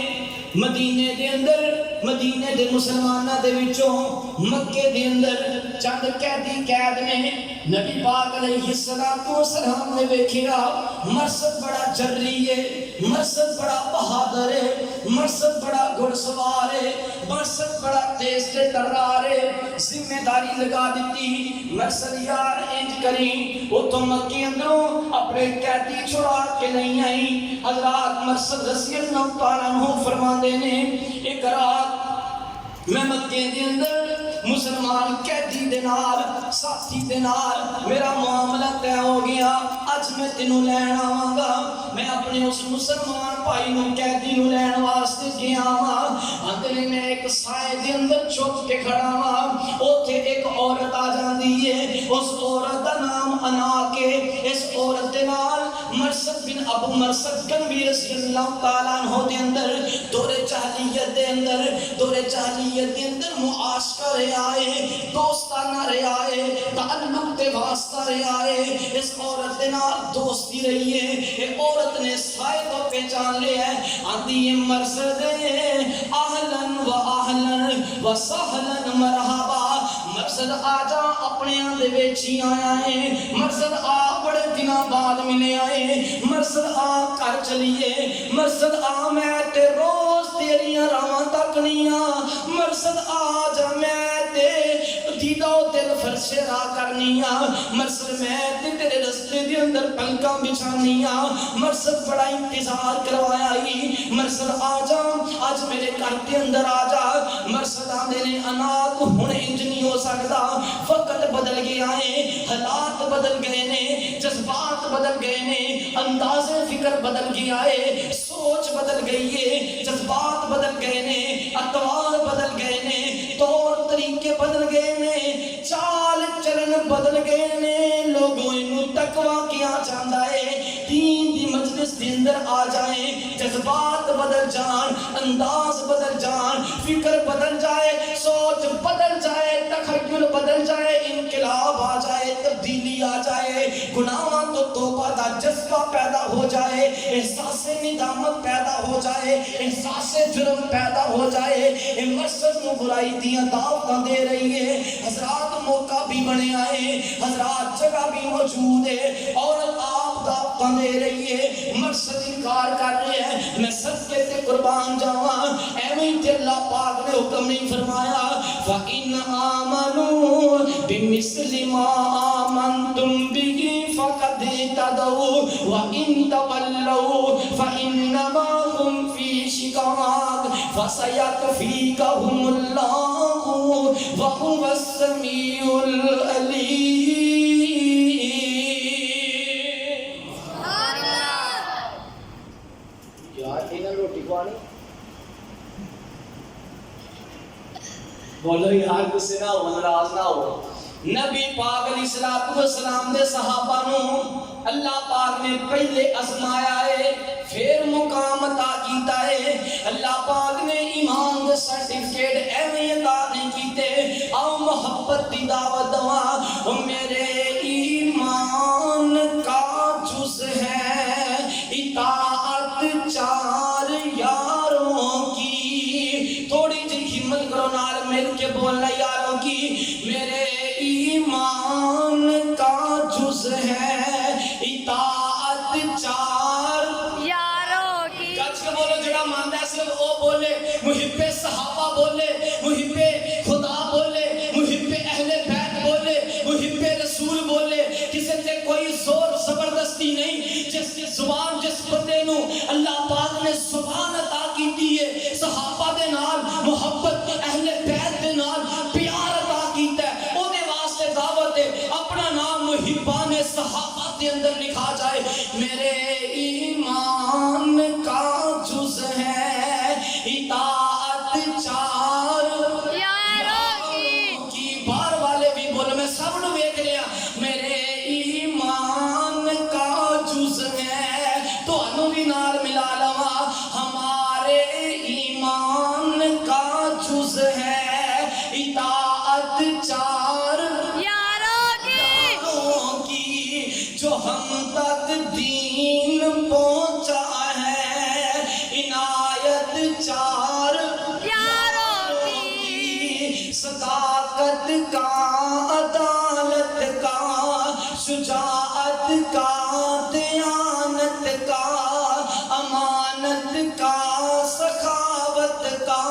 مدینے دے اندر، مدینے دے مسلمانہ دے وچوں مکے دے اندر چند قیدی قید نے نبی پاک علیہ السلام نے ویکھیا مرثد بڑا جری ہے، مرثد بڑا بہادر ہے، مرثد بڑا گھڑ سوار ہے، مرثد بڑا تیز تے ترار ہے۔ ذمہ داری لگا دیتی، مرثد یار انج کریں اتوں مکے اندروں اپنے قیدی چھڑا کے نہیں آئی۔ حضرات مرثد رضی اللہ تعالیٰ عنہ فرماندے نے، ایک رات میں مکے دے اندر مسلمان قیدی دے نال، ساتھی دے نال میرا معاملہ طے ہو گیا، اج میں تینوں لین آواں گا۔ میں اپنے اس مسلمان بھائی نوں قیدی نوں لین واسطے گیا ہاں، اندر میں ایک سائے دے اندر چھپ کے کھڑا ہاں، اوتھے ایک عورت آ جاندی ہے، اس عورت دا نام انا کے، اس عورت دے نال مرثد بن ابو مرثد غنوی رضی اللہ تعالیٰ عنہ دے اندر دور جاہلیت دے اندر، دور جاہلیت دے اندر معاشقہ رہا ہے، دوستانہ رہا ہے، تعلق دے واسطہ رہا ہے۔ اس عورت دے نال دوستی رہی ہے، ایک عورت نے سائے کو پہچان لیا ہے، آندی مرثد اہلن و اہلن و سہلن مرحبا، مرثد آجا اپنے آندے ویچی آیا ہے، مرثد آ بڑے دنوں بعد ملے آئے، مرثد آ کر چلیے، مرثد آ میں تے روز تیریاں راواں تک نہیں آ، مرثد آجا میں تے دیدہ و دل فرش را کرنی آ، مرثد میں تے تیرے رستے دے اندر پنکاں بچھانی آ، مرثد بڑا انتظار کروایا ہی، مرثد آجا آج میرے گھر دے اندر آجا۔ مرثد آندے نے انا کو ہن انج نہیں ہو سکتا، وقت بدل گیا ہے، حالات بدل گئے نے، جذبات بدل گئے نے، انداز فکر بدل گیا ہے، سوچ بدل گئی ہے، جذبات بدل گئے نے، اطوار بدل گئے نے، طور طریقے بدل گئے نے، چال چلن بدل گئے نے۔ لوگوں انہوں تقویٰ کیا چاہتا ہے، دین دی مجلس دے اندر آ جائیں، جذبات بدل جان، انداز بدل جان، فکر بدل جائے، سوچ بدل جائے، تخیل بدل جائے، انقلاب آ جائے، تبدیلی آ جائے، گناہاں تو توبہ دا جذبہ پیدا ہو جائے، احساس ندامت پیدا ہو جائے، احساس جرم پیدا ہو جائے۔ مرثد نو برائی دیاں دعوتاں دے رہی ہے، حضرات موقع بھی بنے آئے، حضرات جگہ بھی موجود ہے، اور آپ دعوتاں دے رہی ہے، مرثد انکار کر رہے ہیں، میں صدقے سے قربان جاواں، ایویں تے اللہ پاک نے حکم نہیں فرمایا فَإِنْ آمَنُوا بِمِثْلِ مَا آمَنْتُمْ بِهِ فَقَدْ تولوا وإن تولوا فإنما هم في شقاق فسيكفيكهم الله وهو السميع العليم. روٹی کھوانی بولو یار غصے نہ ہو ناراض نہ ہو. نبی پاک علیہ الصلوۃ والسلام دے صحابہ نو اللہ پاک نے پہلے آزمایا ہے پھر مقام عطا کیتا ہے. اللہ پاک نے ایمان دے سرٹیفکیٹ ایویں عطا نہیں کیتے. آؤ محبت دی دعوت دوا. او میرے ایمان کا جز ہے اطاعت چار یاروں کی. تھوڑی جی ہمت کرو نال مل کے بولنا یاروں کی. میرے ایمان کا جز ہے اطاعت چار یاروں کی. گج کے بولو جڑا ماندا ہے صرف وہ بولے. محب صحابہ بولے, محب خدا بولے, محب اہل بیت بولے, محب رسول بولے. کسی سے کوئی زور زبردستی نہیں. جس کی زبان جس بندے نو اللہ پاک نے زبان عطا کیتی ہے صحابہ دے نال محبت اہل بیت دے نال پیار عطا کیتا ہے او دے واسطے دعوت ہے اپنا نام محبان صحابہ دے اندر لکھا جائے. میرے ایمان کا جز ہے اطاعت چار یاروں کی. بار والے بھی بولو میں سب نو ویکھ لیا. میرے ایمان کا جز ہے تو انو بھی نال ملا لوا. ہمارے ایمان کا جز ہے اطاعت چار یاروں کی. جو ہم تک دین پہنچا ہے عنایت چار یاروں کی. صداقت کا, عدالت کا, شجاعت کا, دیانت کا, امانت کا, سخاوت کا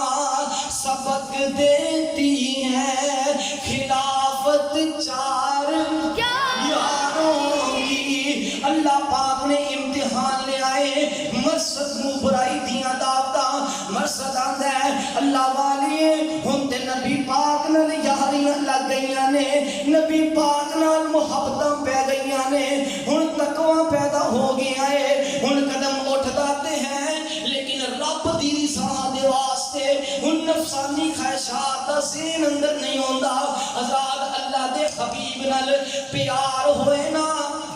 سبق دیتی ہے خلافت چار یاروں کی. اللہ پاک نے امتحان لے آئے. مرصد مو برائی دیاں دعوتاں. مرصد آندا ہے اللہ والیے ہن تے نبی پاک نال یاریاں لگ گئیاں نے, نبی پاک نال محبتاں پہ گئیاں نے, ہن تقوی پیدا ہو گیا ہے, ہن قدم اٹھ جاتے ہیں لیکن رب دی رضا دے واسطے ہن نفسانی خواہشات دا ذہن اندر نہیں ہوندا. آزاد اللہ دے حبیب نال پیار ہوئے نا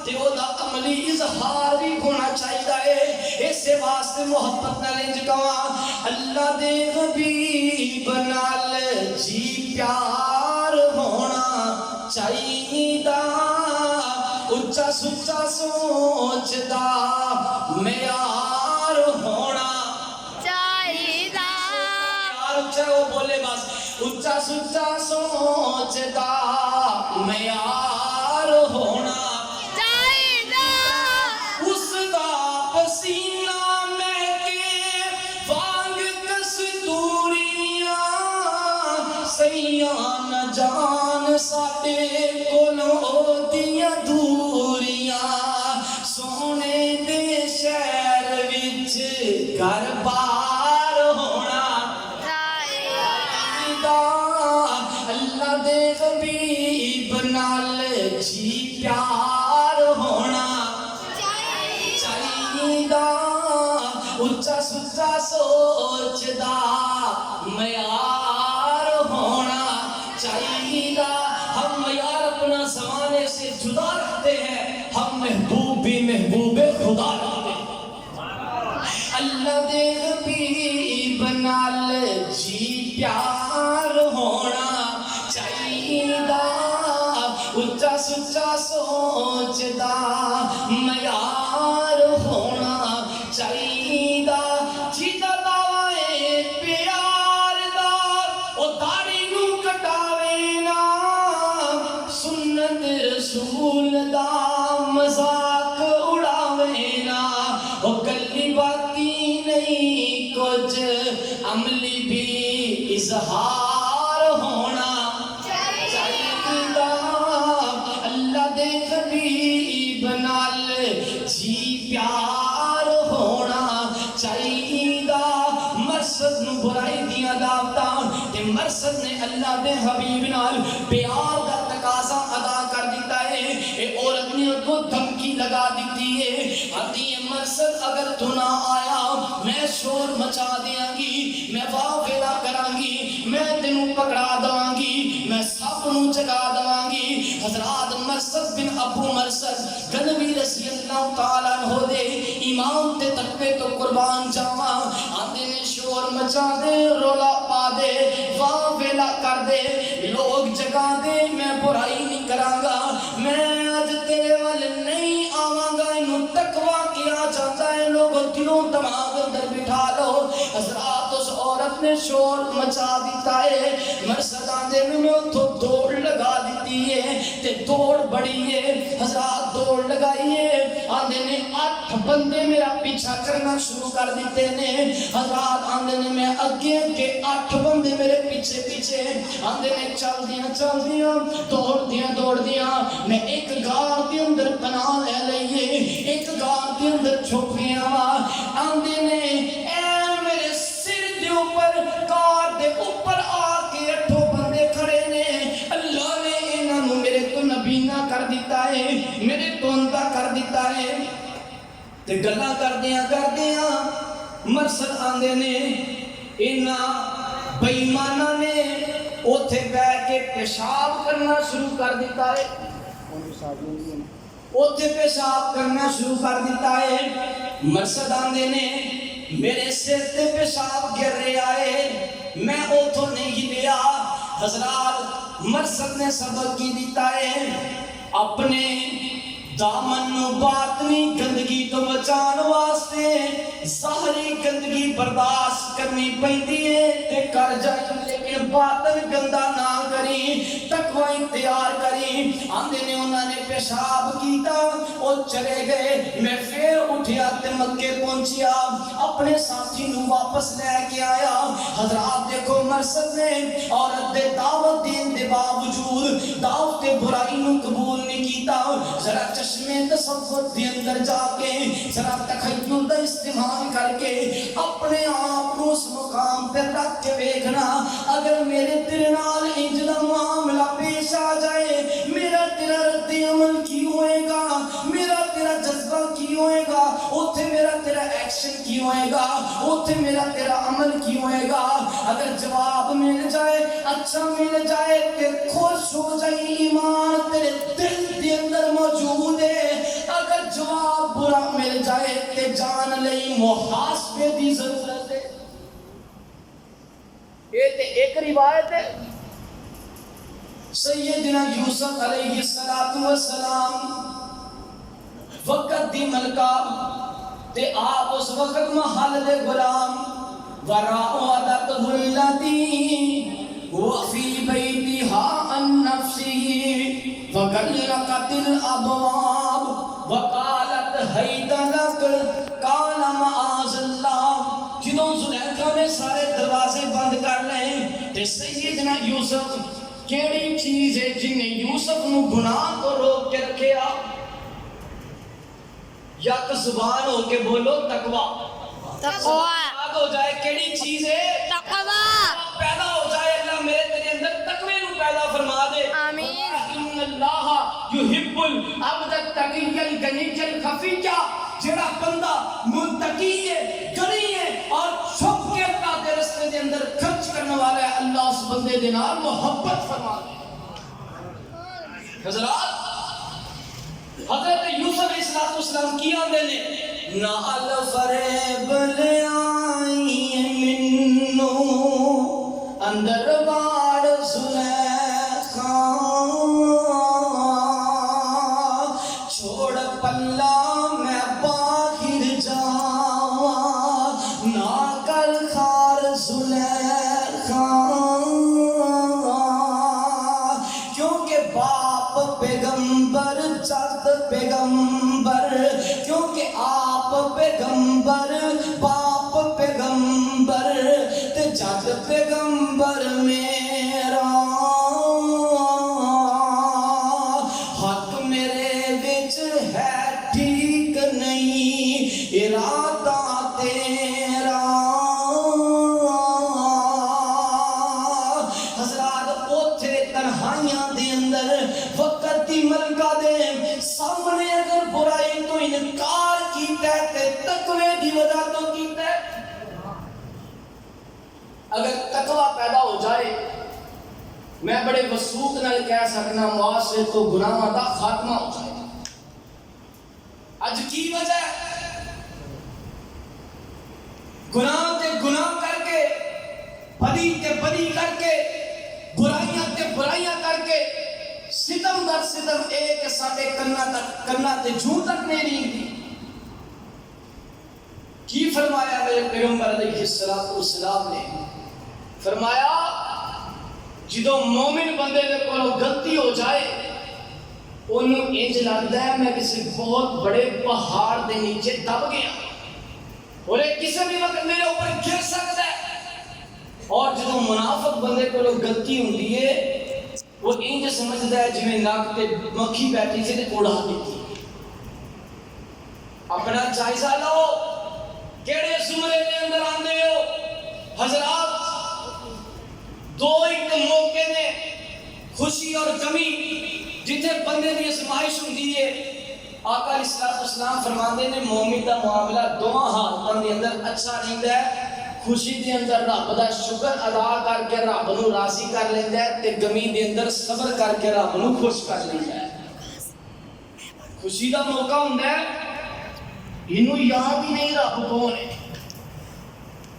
تے او دا عملی اظہار بھی ہونا چاہیے. اسے واسطے محبت نال انج کہاں اللہ دے حبیب نال جی پیار ہونا چاہیے. اچا سچا سوچ دا معیار ہونا چاہیے. یار اچھا وہ بولے بس. اچا سچا سوچ دا معیار ہونا چاہیے. اس دا پسینہ مہکے وانگ کستوریاں سیاں نہ جان ساڈے کولوں دیاں دوریاں. سونے دے شہر وچ گھر بار ہونا چاہیے. اللہ دے حبیب نال جی پیار ہونا چاہیے. اچا سچا سوچ دا معیار ہونا چاہیے. ہم معیار اپنا زمانے سے جدا رکھتے ہیں, ہم محبوب بھی محبوب خدا رکھتے ہیں. اللہ دے حبیب نال جی پیار ہونا چاہیے. اچا سچا سوچ دا معیار ہونا چاہیے. جیتا دعوے پیار دا او داڑھی نو کٹاوے نا, سنت رسول دا مذاق اڑاوے نا. او گلی باتی نہیں کچھ عملی بھی اظہار ہونا چاہیے. اللہ دے حبیب نال مرسد نے اللہ دے حبیب نال پیار دا تقاضا ادا کر دیتا ہے. اے عورت نے کو دھمکی لگا دیتی ہے, آتی ہے مرسد اگر تو نہ آیا میں شور مچا دیاں گی, میں واویلا کراں گی, میں تینوں پکڑا دواں گی, میں سب نوں جگا دواں گی. حضرات مرسد بن ابو مرسد گنوی رضی اللہ تعالیٰ عنہ دے ایمان تے تقوی تو قربان جاواں, آندے نے شور مچا دے, رولا پا دے, واہ ویلا کر دے, لوگ جگا دے, میں برائی نہیں کراں گا, میں آج تیرے وال نہیں آواں گا. انہوں تقوی کیا جاتا ہے, لوگ دلوں دماغ اندر بٹھا لو. حضرات اس عورت نے شور مچا دیتا ہے, مرسد آندے میں اتھو دوڑ لگا دیتی ہے تے دوڑ بڑی ہے. حضرات دوڑ لگائی ہے, آندے نے 8 بندے میرا پیچھا کرنا شروع کر دیتے نے. حضرات آندے نے میں اگے کے 8 بندے میرے پیچھے پیچھے, آندے نے چل دیاں دوڑ دیاں میں ایک گار کے اندر پناہ لے لئیے, ایک گار کے اندر چھپ گیا. آندے نے اے میرے سر دے اوپر گار دے اوپر آ کے 8 بندے کھڑے نے, اللہ نے انہاں نوں میرے تو نبینا کر دیتا ہے, میرے تو اندھا کر دیتا ہے. تے گلاں کردیاں مرسد آندے نے انہاں بے ایماناں نے اوتھے بیٹھ کے پیشاب کرنا شروع کر دیتا ہے, اوتھے پیشاب کرنا شروع کر دیتا ہے. مرسد آندے نے میرے سر تے پیشاب گر رہا ہے, میں اوتھوں نہیں لیا. حضرات مرسد نے سبق کی دیتا ہے, اپنے دامن نو باطنی گندگی تو بچان واسطے ظاہری گندگی برداشت کرنی پہنتی ہے تے کر جائیں, لیکن باطن گندہ نہ کری, تقوی اختیار کری. آندے نے انہوں نے پیشاب کیتا اور چلے گئے. میں پھر اٹھیا تے مکے پہنچیا, اپنے ساتھی نو واپس لے کے آیا. حضرات دیکھو مرسد نے عورت دے دعوت دین دے باوجود دعوت برائی نو قبول نہیں کیتا. ذرا چشمے تصور دے اندر جا کے ذرا تخیل دا استعمال کر کے اپنے آپ کو اس مقام پہ رکھ کے دیکھنا, اگر میرے تیرے نال انج دا معاملہ پیش آ جائے, میرا تیرا رد عمل کی ہوئے گا, میرا تیرا جذبہ کی ہوئے گا, اوتھے میرا تیرا ایکشن کی ہوئے گا, اوتھے میرا تیرا عمل کی ہوئے گا. اگر جواب مل جائے, اچھا مل جائے تے خوش ہو جائے, ایمان تیرے دل دے اندر موجود ہے. اگر جواب برا مل جائے تے جان لئی محاسبے دی ضرورت ہے. یہ تے ایک روایت ہے سیدنا یوسف علیہ السلام وقت دی ملکہ تے آپ اس وقت محل دے غلام وراودته التي وفي بيتها عن نفسه وغلقت الابواب وقالت هيت لك قال معاذ الله. جدوں زلیخا نے سارے دروازے بند کر لے تے سیدنا یوسف کیڑی چیز ہے جن نے یوسف نو گناہ کو روک کے رکھیا؟ یا تو زبان ہو کے بولو تقوی. تقوی ہو جائے کیڑی چیز ہے؟ تقوی پیدا ہو جائے. اللہ میرے تیرے اندر تقوی نو پیدا فرما دے. آمین. ان اللہ یحب العبد التقی الغنی الخفی. جڑا بندہ متقی ہے, غنی ہے اور چھپ کے اللہ دے راستے دے اندر خرچ کرنے والا ہے, اللہ اس بندے دے نال محبت فرما دے. حضرات حضرت یوسف علیہ السلام کی آندے نے نال فریب لے آئی منو اندر باڑ زلیخا چھوڑ پلا میں باہر جاواں نہ کر خار زلیخا. کیونکہ باپ پیغمبر جد پیغمبر, کیونکہ آپ پیغمبر باپ پیغمبر تے جد پیغمبر میرا حق میرے وچ ہے ٹھیک نہیں ارادہ تیرا. برائیاں دے اندر وقت دی ملکہ دے سامنے اگر برائی تو انکار کیتا ہے تے تقوی دی وجہ تو کیتا ہے. اگر تقوی پیدا ہو جائے میں بڑے وثوق نال کہہ سکنا معاشرے تو گناہاں دا خاتمہ ہو جائے. اج کی وجہ ہے گناہ تے گناہ کر کے بدی تے بدی کر کے برائیاں تے برائیاں کر کے ستم در ستم ایک ساڈے کنا تے جھوں تک نہیں دی. کی فرمایا میرے پیغمبر علیہ الصلوۃ والسلام نے؟ فرمایا جدوں مومن بندے دے کولوں غلطی ہو جائے انہوں انج لگتا ہے میں کسی بہت بڑے پہاڑ دے نیچے دب گیا اور کسی بھی وقت میرے اوپر گر سکتا ہے. اور جدوں منافق بندے کو غلطی ہوندی ہے وہ انج سمجھدا ہے جویں ناک تے مکھی بیٹھی سی تے اڑا دیتی. اپنا جائزہ لو کیڑے زمرے دے اندر آندے ہو. حضرات دو ایک موقع نے خوشی اور غمی جتھے بندے دی ازمائش ہوندی ہے آقا علیہ السلام فرماندے نے مومن دا معاملہ دوواں حالتاں دے اندر اچھا رہندا ہے. خوشی دے اندر رب دا شکر ادا کر کے رب نو راضی کر لیندا ہے تے غمی دے اندر صبر کر کے رب نو خوش کر لیندا ہے. خوشی دا موقع ہوندا ہے اینو یاد ہی نہیں رب کون ہے.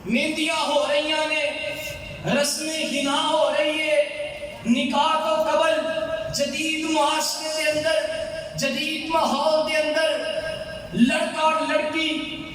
مہندیاں ہو رہیاں نے رسم حنا ہو رہی ہے نکاح تو قبل جدید معاشرے دے اندر جدید ماحول دے اندر لڑکا اور لڑکی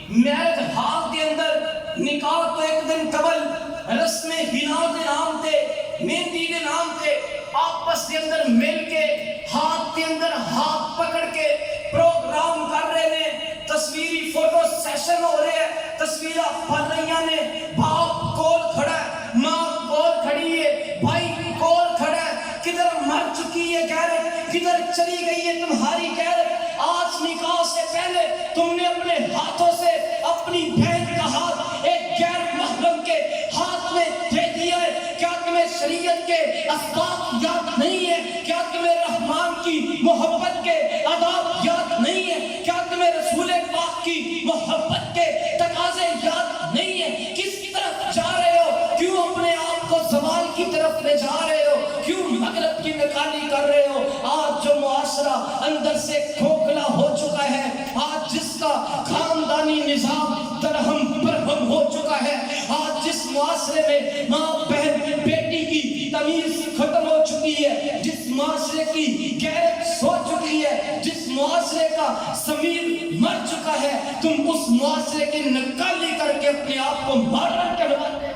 میرج ہال دے اندر نکاح تو ایک دن قبل رسم حنا دے نام تے مہندی دے نام تے آپس دے اندر مل کے ہاتھ دے اندر ہاتھ پکڑ کے پروگرام کر رہے نے. تصویری فوٹو سیشن ہو رہے ہیں تصویریں بن رہی نے. باپ کول کھڑا ہے ماں کول کھڑی ہے بھائی کول کھڑا ہے کدھر مر چکی ہے کہہ رہے کدھر چلی گئی ہے تمہاری کہہ رہے. آج نکاح سے پہلے تم نے اپنے ہاتھوں سے اپنی بہن کا ہاتھ ایک غیر محرم کے ہاتھ میں دے دیا ہے. کیا تمہیں شریعت کے اسباب یاد نہیں ہے؟ کیا تمہیں رحمان کی محبت کے آداب یاد نہیں ہے؟ کیا تمہیں رسول پاک کی محبت کے تقاضے یاد نہیں ہے؟ کس کی طرف جا رہے ہو؟ کیوں اپنے آپ کو زوال کی طرف لے جا رہے ہو؟ کیوں مغرب کی نکالی کر رہے ہو؟ آج جو معاشرہ اندر سے کھوکھلا ہو چکا ہے آج جس کا خاندانی نظام درہم برہم ہو چکا ہے آج جس معاشرے میں ماں بہن بیٹی کی تمیز ختم ہو چکی ہے جس معاشرے کی غیرت سو چکی ہے جس معاشرے کا ضمیر مر چکا ہے تم اس معاشرے کی نکالی کر کے اپنے آپ کو مارنا کرواتے.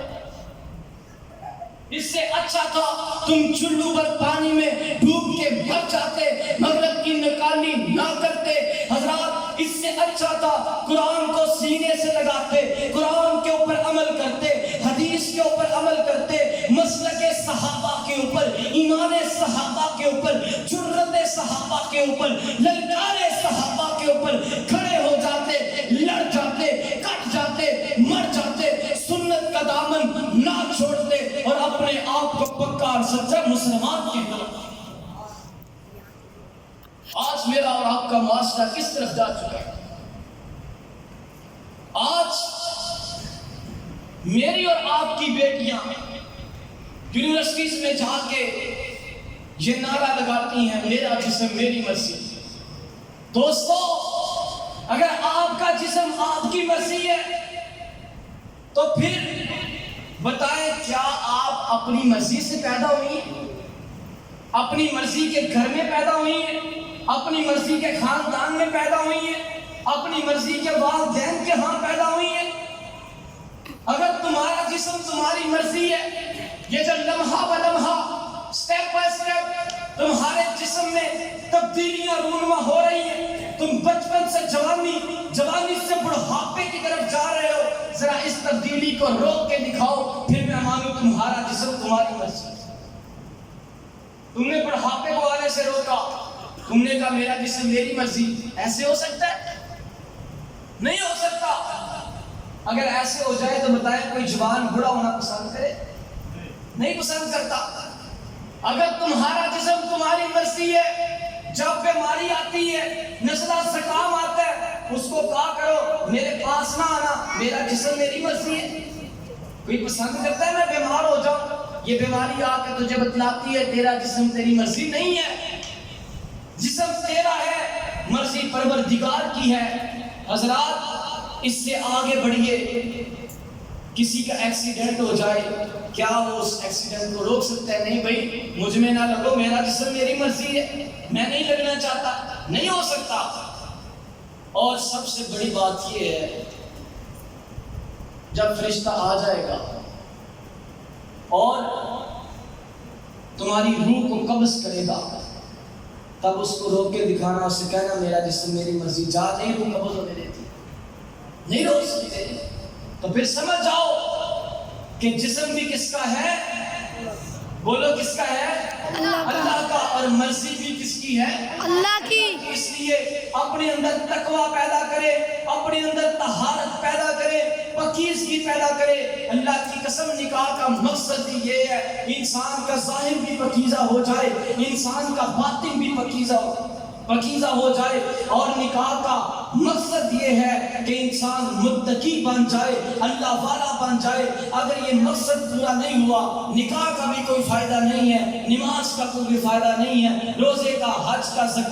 اس سے اچھا تھا تم چلو پر پانی میں ڈوب کے مر جاتے مغرب کی نکالی نہ کرتے. حضرات اس سے اچھا تھا قرآن کو سینے سے لگاتے قرآن کے اوپر عمل کرتے حدیث کے اوپر عمل کرتے مسلک صحابہ کے اوپر ایمان صحابہ کے اوپر جرت صحابہ کے اوپر للکار صحابہ کے اوپر کھڑے ہو جاتے لڑ جاتے کٹ جاتے مر جاتے سنت کا دامن نہ چھوڑتے اور اپنے آپ کو پکا اور سچا مسلمان کہتے. آج میرا اور آپ کا معاشرہ کس طرف جا چکا ہے؟ آج میری اور آپ کی بیٹیاں یونیورسٹیز میں جا کے یہ نعرہ لگاتی ہیں میرا جسم میری مرضی. دوستو اگر آپ کا جسم آپ کی مرضی ہے تو پھر بتائیں کیا آپ اپنی مرضی سے پیدا ہوئی ہیں؟ اپنی مرضی کے گھر میں پیدا ہوئی ہیں؟ اپنی مرضی کے خاندان میں پیدا ہوئی ہیں؟ اپنی مرضی کے والدین کے ہاں پیدا ہوئی ہیں؟ اگر تمہارا جسم تمہاری مرضی ہے یہ جو لمحہ بلمحہ سٹیپ بائی سٹیپ تمہارے جسم میں تبدیلیاں رونما ہو رہی ہیں تم بچپن سے جوانی سے بڑھاپے کی طرف جا رہے ہو ذرا اس تبدیلی کو روک کے دکھاؤ پھر میں مانوں تمہارا جسم تمہاری مرضی. تم نے بڑھاپے کو آنے سے روکا تم نے کہا میرا جسم میری مرضی. ایسے ہو سکتا ہے؟ نہیں ہو سکتا. اگر ایسے ہو جائے تو بتائیں کوئی جوان بڑا ہونا پسند کرے؟ نہیں پسند کرتا. اگر تمہارا جسم تمہاری مرضی ہے، جب بیماری آتی ہے، نزلہ زکام آتا ہے، اس کو کہا کرو میرے پاس نہ آنا، میرا جسم میری مرضی ہے۔ کوئی پسند کرتا ہے میں بیمار ہو جاؤں؟ یہ بیماری آ کے تجھے بتلاتی ہے تیرا جسم تیری مرضی نہیں ہے، جسم تیرا ہے، مرضی پروردگار کی ہے۔ حضرات اس سے آگے بڑھیے، کسی کا ایکسیڈنٹ ہو جائے، کیا وہ اس ایکسیڈنٹ کو روک سکتا ہے؟ نہیں بھائی، مجھ میں نہ لگو، میرا جسم میری مرضی ہے، میں نہیں لگنا چاہتا، نہیں ہو سکتا۔ اور سب سے بڑی بات یہ ہے، جب فرشتہ آ جائے گا اور تمہاری روح کو قبض کرے گا، تب اس کو روک کے دکھانا، اس سے کہنا میرا جسم میری مرضی، جا، نہیں روح قبض ہونے دیتی، نہیں روک سکتے۔ تو پھر سمجھ جاؤ کہ جسم بھی کس کا ہے؟ بولو کس کا ہے؟ اللہ کا۔ اور مرضی بھی کس کی ہے؟ اللہ کی۔ اس لیے اپنے اندر تقویٰ پیدا کرے، اپنے اندر طہارت پیدا کرے، پاکیزگی پیدا کرے۔ اللہ کی قسم، نکاح کا مقصد ہی یہ ہے انسان کا ظاہر بھی پاکیزہ ہو جائے، انسان کا باطن بھی پاکیزہ ہو جائے۔ اور نکاح کا مقصد یہ ہے کہ انسان متقی بن جائے، اللہ والا بن جائے۔ اگر یہ مقصد پورا نہیں ہوا، نکاح کا بھی کوئی فائدہ نہیں ہے، نماز کا کوئی فائدہ نہیں ہے، روزے کا، حج کا، زکوٰۃ